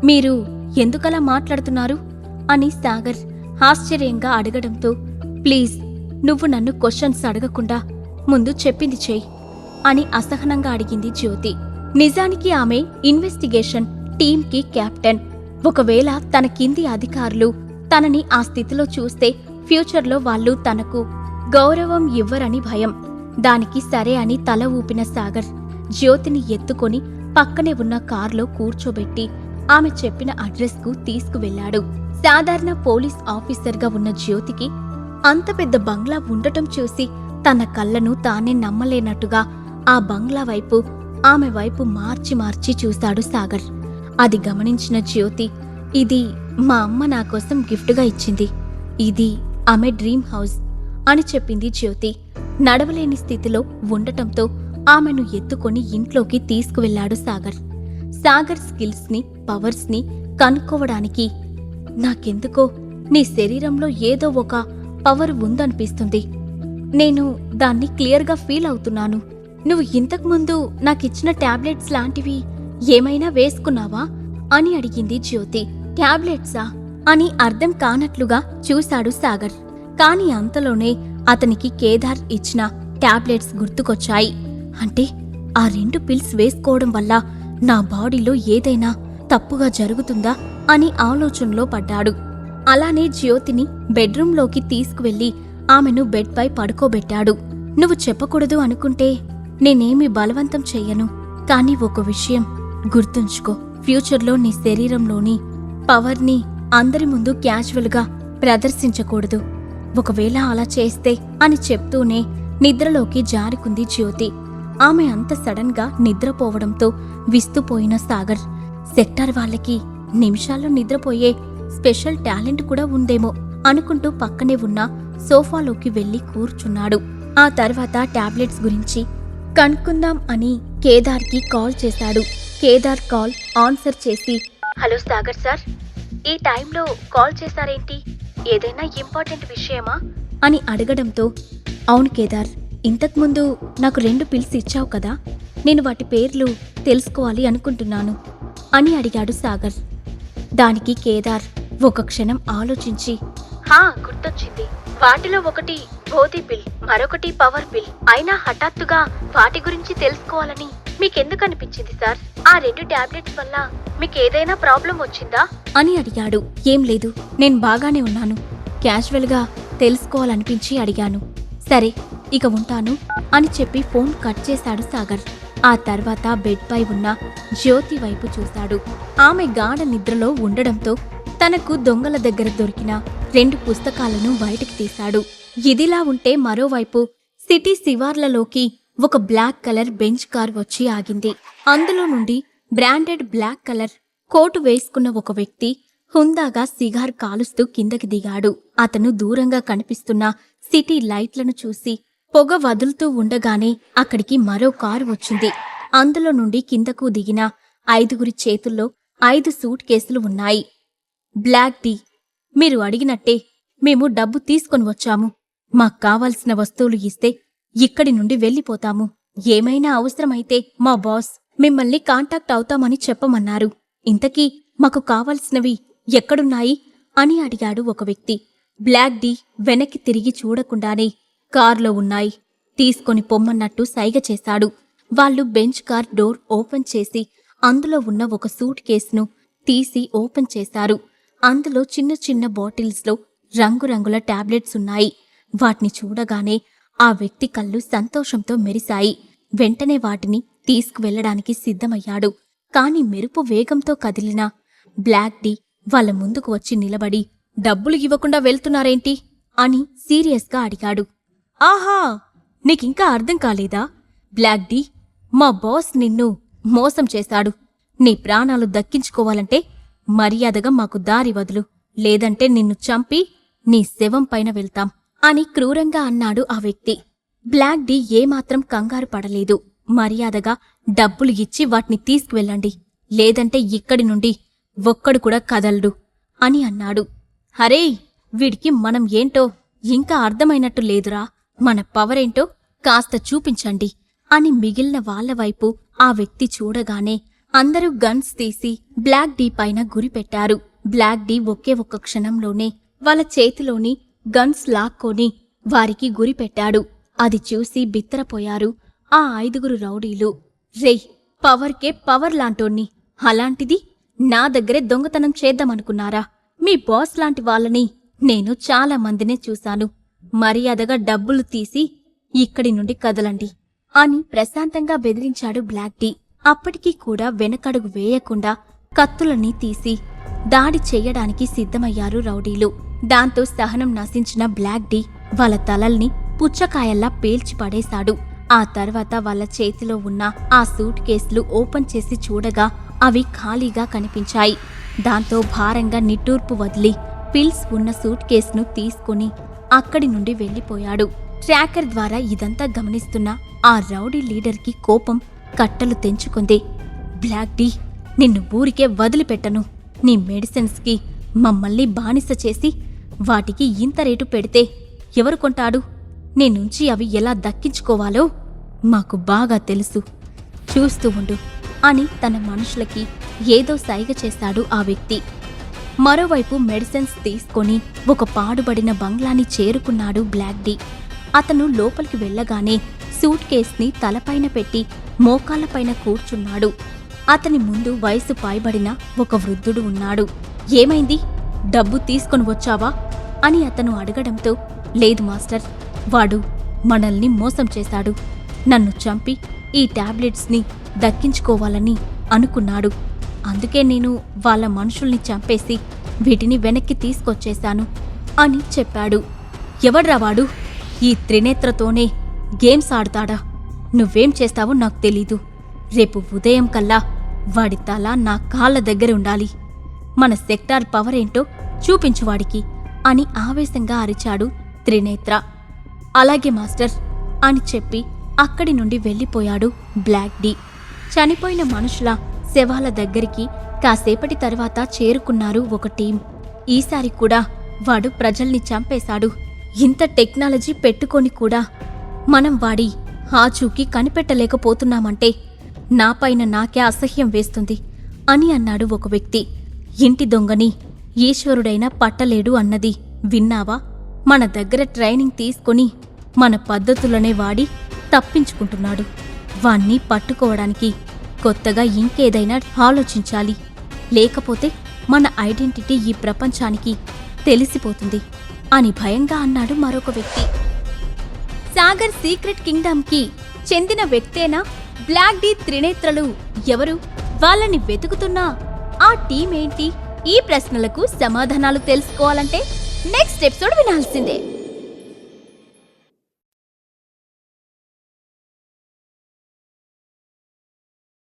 మీరు ఎందుకలా మాట్లాడుతున్నారు అని సాగర్ ఆశ్చర్యంగా అడగడంతో, ప్లీజ్ నువ్వు నన్ను క్వశ్చన్స్ అడగకుండా ముందు చెప్పింది చెయ్యి అని అసహనంగా అడిగింది జ్యోతి. నిజానికి ఆమె ఇన్వెస్టిగేషన్ టీంకి కెప్టెన్. ఒకవేళ తన కింది అధికారులు తనని ఆ స్థితిలో చూస్తే ఫ్యూచర్లో వాళ్ళు తనకు గౌరవం ఇవ్వరని భయం. దానికి సరే అని తల ఊపిన సాగర్ జ్యోతిని ఎత్తుకొని పక్కనే ఉన్న కారులో కూర్చోబెట్టి ఆమె చెప్పిన అడ్రస్కు తీసుకువెళ్లాడు. సాధారణ పోలీస్ ఆఫీసర్గా ఉన్న జ్యోతికి అంత పెద్ద బంగ్లా ఉండటం చూసి తన కళ్ళను తానే నమ్మలేనట్టుగా ఆ బంగ్లా వైపు ఆమె వైపు మార్చి మార్చి చూశాడు సాగర్. అది గమనించిన జ్యోతి, ఇది మా అమ్మ నాకోసం గిఫ్ట్గా ఇచ్చింది, ఇది ఆమె డ్రీమ్ హౌస్ అని చెప్పింది జ్యోతి. నడవలేని స్థితిలో ఉండటంతో ఆమెను ఎత్తుకొని ఇంట్లోకి తీసుకువెళ్లాడు సాగర్. సాగర్ స్కిల్స్ని పవర్స్ని కనుక్కోవడానికి, నాకెందుకో నీ శరీరంలో ఏదో ఒక పవర్ ఉందనిపిస్తుంది, నేను దాన్ని క్లియర్గా ఫీల్ అవుతున్నాను. నువ్వు ఇంతకుముందు నాకిచ్చిన టాబ్లెట్స్ లాంటివి ఏమైనా వేసుకున్నావా అని అడిగింది జ్యోతి. టాబ్లెట్సా అని అర్థం కానట్లుగా చూశాడు సాగర్. కాని అంతలోనే అతనికి కేదార్ ఇచ్చిన టాబ్లెట్స్ గుర్తుకొచ్చాయి. అంటే ఆ 2 పిల్స్ వేసుకోవడం వల్ల నా బాడీలో ఏదైనా తప్పుగా జరుగుతుందా అని ఆలోచనలో పడ్డాడు. అలానే జ్యోతిని బెడ్రూంలోకి తీసుకువెళ్లి ఆమెను బెడ్ పై పడుకోబెట్టాడు. నువ్వు చెప్పకూడదు అనుకుంటే నేనేమీ బలవంతం చెయ్యను, కానీ ఒక విషయం గుర్తుంచుకో, ఫ్యూచర్లో నీ శరీరంలోని పవర్ని అందరి ముందు క్యాజువల్గా ప్రదర్శించకూడదు. ఒకవేళ అలా చేస్తే అని చెప్తూనే నిద్రలోకి జారుకుంది జ్యోతి. ఆమె అంత సడన్ గా నిద్రపోవడంతో విస్తుపోయిన సాగర్, సెక్టార్ వాళ్ళకి నిమిషాల్లో నిద్రపోయే స్పెషల్ టాలెంట్ కూడా ఉందేమో అనుకుంటూ పక్కనే ఉన్న సోఫాలోకి వెళ్లి కూర్చున్నాడు. ఆ తర్వాత టాబ్లెట్స్ గురించి కనుక్కుందాం అని కేదార్కి కాల్ చేశాడు. కేదార్ కాల్ ఆన్సర్ చేసి, హలో సాగర్ సార్, ఈ టైంలో కాల్ చేశారేంటి, ఏదైనా ఇంపార్టెంట్ విషయమా అని అడగడంతో, అవును కేదార్, ఇంతకుముందు నాకు 2 పిల్స్ ఇచ్చావు కదా, నేను వాటి పేర్లు తెలుసుకోవాలి అనుకుంటున్నాను అని అడిగాడు సాగర్. దానికి కేదార్ ఒక క్షణం ఆలోచించి, గుర్తొచ్చింది, వాటిలో ఒకటి గోధి పిల్, మరొకటి పవర్ పిల్. అయినా హఠాత్తుగా వాటి గురించి తెలుసుకోవాలని మీకెందుకు అనిపించింది సార్? ఆ 2 టాబ్లెట్స్ వల్ల మీకేదైనా ప్రాబ్లం వచ్చిందా అని అడిగాడు. ఏం లేదు, నేను బాగానే ఉన్నాను, క్యాజువల్గా తెలుసుకోవాలనిపించి అడిగాను. సరే ఇక ఉంటాను అని చెప్పి ఫోన్ కట్ చేశాడు సాగర్. ఆ తర్వాత బెడ్ పై ఉన్న జ్యోతి వైపు చూశాడు. ఆమె గాఢ నిద్రలో ఉండడంతో తనకు దొంగల దగ్గర దొరికిన 2 పుస్తకాలను బయటికి తీశాడు. ఇదిలా ఉంటే మరోవైపు సిటీ శివార్లలోకి ఒక బ్లాక్ కలర్ బెంచ్ కార్ వచ్చి ఆగింది. అందులో నుండి బ్రాండెడ్ బ్లాక్ కలర్ కోటు వేసుకున్న ఒక వ్యక్తి హుందాగా సిగార్ కాలుస్తూ కిందకి దిగాడు. అతను దూరంగా కనిపిస్తున్న సిటీ లైట్లను చూసి పొగ వదులుతూ ఉండగానే అక్కడికి మరో కారు వచ్చింది. అందులో నుండి కిందకు దిగిన 5 చేతుల్లో 5 సూట్ కేసులు ఉన్నాయి. బ్లాక్ టీ, మీరు అడిగినట్టే మేము డబ్బు తీసుకొని వచ్చాము, మాకు కావాల్సిన వస్తువులు ఇస్తే ఇక్కడి నుండి వెళ్ళిపోతాము. ఏమైనా అవసరమైతే మా బాస్ మిమ్మల్ని కాంటాక్ట్ అవుతామని చెప్పమన్నారు. ఇంతకీ మాకు కావాల్సినవి ఎక్కడున్నాయి అని అడిగాడు ఒక వ్యక్తి. బ్లాక్ టీ వెనక్కి తిరిగి చూడకుండానే కార్లో ఉన్నాయి, తీసుకొని పొమ్మన్నట్టు సైగ చేశాడు. వాళ్ళు బెంచ్ కార్ డోర్ ఓపెన్ చేసి అందులో ఉన్న ఒక సూట్ కేసును తీసి ఓపెన్ చేశారు. అందులో చిన్న చిన్న బాటిల్స్లో రంగురంగుల టాబ్లెట్స్ ఉన్నాయి. వాటిని చూడగానే ఆ వ్యక్తి కళ్ళు సంతోషంతో మెరిశాయి. వెంటనే వాటిని తీసుకువెళ్లడానికి సిద్ధమయ్యాడు. కాని మెరుపు వేగంతో కదిలిన బ్లాక్ టీ వాళ్ళ ముందుకు వచ్చి నిలబడి, డబ్బులు ఇవ్వకుండా వెళ్తున్నారేంటి అని సీరియస్గా అడిగాడు. ఆహా, నీకింకా అర్థం కాలేదా? బ్లాక్ టీ, మా బాస్ నిన్ను మోసం చేశాడు. నీ ప్రాణాలు దక్కించుకోవాలంటే మర్యాదగా మాకు దారి వదులు, లేదంటే నిన్ను చంపి నీ శవం పైన వెళ్తాం అని క్రూరంగా అన్నాడు ఆ వ్యక్తి. బ్లాక్ టీ ఏమాత్రం కంగారు పడలేదు. మర్యాదగా డబ్బులు ఇచ్చి వాటిని తీసుకువెళ్ళండి, లేదంటే ఇక్కడి నుండి ఒక్కడు కూడా కదలడు అని అన్నాడు. హరే, వీడికి మనం ఏంటో ఇంకా అర్థమైనట్టు లేదురా, మన పవరేంటో కాస్త చూపించండి అని మిగిలిన వాళ్ల వైపు ఆ వ్యక్తి చూడగానే అందరూ గన్స్ తీసి బ్లాక్ డీ పైన గురిపెట్టారు. బ్లాక్ డీ ఒకే ఒక్క క్షణంలోనే వాళ్ళ చేతిలోని గన్స్ లాక్కొని వారికి గురిపెట్టాడు. అది చూసి బిత్తరపోయారు ఆ 5 రౌడీలు. రేయ్, పవర్కే పవర్ లాంటోణ్ణి, అలాంటిది నా దగ్గరే దొంగతనం చేద్దామనుకున్నారా? మీ బాస్ లాంటి వాళ్ళని నేను చాలా మందినే చూశాను. మర్యాదగా డబ్బులు తీసి ఇక్కడి నుండి కదలండి అని ప్రశాంతంగా బెదిరించాడు బ్లాక్ డీ. అప్పటికీ కూడా వెనకడుగు వేయకుండా కత్తులని తీసి దాడి చెయ్యడానికి సిద్ధమయ్యారు రౌడీలు. దాంతో సహనం నశించిన బ్లాక్ డీ వాళ్ళ తలల్ని పుచ్చకాయల్లా పేల్చి పడేశాడు. ఆ తర్వాత వాళ్ళ చేతిలో ఉన్న ఆ సూట్ కేసులు ఓపెన్ చేసి చూడగా అవి ఖాళీగా కనిపించాయి. దాంతో భారంగా నిట్టూర్పు వదిలి పిల్స్ ఉన్న సూట్ కేసును తీసుకుని అక్కడి నుండి వెళ్లిపోయాడు. ట్రాకర్ ద్వారా ఇదంతా గమనిస్తున్న ఆ రౌడీ లీడర్కి కోపం కట్టలు తెంచుకుంది. బ్లాక్ డీ, నిన్ను ఊరికే వదిలిపెట్టను. నీ మెడిసిన్స్కి మమ్మల్ని బానిస చేసి వాటికి ఇంత రేటు పెడితే ఎవరు కొంటాడు? నీ నుంచి అవి ఎలా దక్కించుకోవాలో మాకు బాగా తెలుసు. చూస్తూ ఉండు అని తన మనుషులకి ఏదో సైగ చేశాడు ఆ వ్యక్తి. మరోవైపు మెడిసిన్స్ తీసుకొని ఒక పాడుబడిన బంగ్లాని చేరుకున్నాడు బ్లాక్ డీ. అతను లోపలికి వెళ్లగానే సూట్ కేస్ని తలపైన పెట్టి మోకాళ్లపైన కూర్చున్నాడు. అతని ముందు వయసు పైబడిన ఒక వృద్ధుడు ఉన్నాడు. ఏమైంది? డబ్బు తీసుకొని వచ్చావా అని అతను అడగడంతో, లేదు మాస్టర్, వాడు మనల్ని మోసం చేశాడు. నన్ను చంపి ఈ టాబ్లెట్స్ని దక్కించుకోవాలని అనుకున్నాడు. అందుకే నేను వాళ్ళ మనుషుల్ని చంపేసి వీటిని వెనక్కి తీసుకొచ్చేశాను అని చెప్పాడు. ఎవడ్రా వాడు? ఈ త్రినేత్రతోనే గేమ్స్ ఆడతాడా? నువ్వేం చేస్తావో నాకు తెలీదు. రేపు ఉదయం కల్లా వాడి తల నా కాళ్ళ దగ్గర ఉండాలి. మన సెక్టార్ పవర్ ఏంటో చూపించువాడికి అని ఆవేశంగా అరిచాడు త్రినేత్ర. అలాగే మాస్టర్ అని చెప్పి అక్కడి నుండి వెళ్లిపోయాడు బ్లాక్ డీ. చనిపోయిన మనుషుల శవాల దగ్గరికి కాసేపటి తర్వాత చేరుకున్నారు ఒక టీం. ఈసారి కూడా వాడు ప్రజల్ని చంపేశాడు. ఇంత టెక్నాలజీ పెట్టుకొని కూడా మనం వాడి ఆచూకీ కనిపెట్టలేకపోతున్నామంటే నాపైన నాకే అసహ్యం వేస్తుంది అని అన్నాడు ఒక వ్యక్తి. ఇంటి దొంగని ఈశ్వరుడైనా పట్టలేడు అన్నది విన్నావా? మన దగ్గర ట్రైనింగ్ తీసుకొని మన పద్ధతులనే వాడి తప్పించుకుంటున్నాడు. వాణ్ణి పట్టుకోవడానికి కొత్తగా ఇంకేదైనా ఆలోచించాలి. లేకపోతే మన ఐడెంటిటీ ఈ ప్రపంచానికి తెలిసిపోతుంది అని భయంగా అన్నాడు మరొక వ్యక్తి. సాగర్ సీక్రెట్ కింగ్డమ్కి చెందిన వ్యక్తేనా బ్లాక్ డీ త్రినేత్రలు ఎవరు? వాళ్ళని వెతుకుతున్నా ఆ టీమేంటి? ఈ ప్రశ్నలకు సమాధానాలు తెలుసుకోవాలంటే నెక్స్ట్ ఎపిసోడ్ వినాల్సిందే.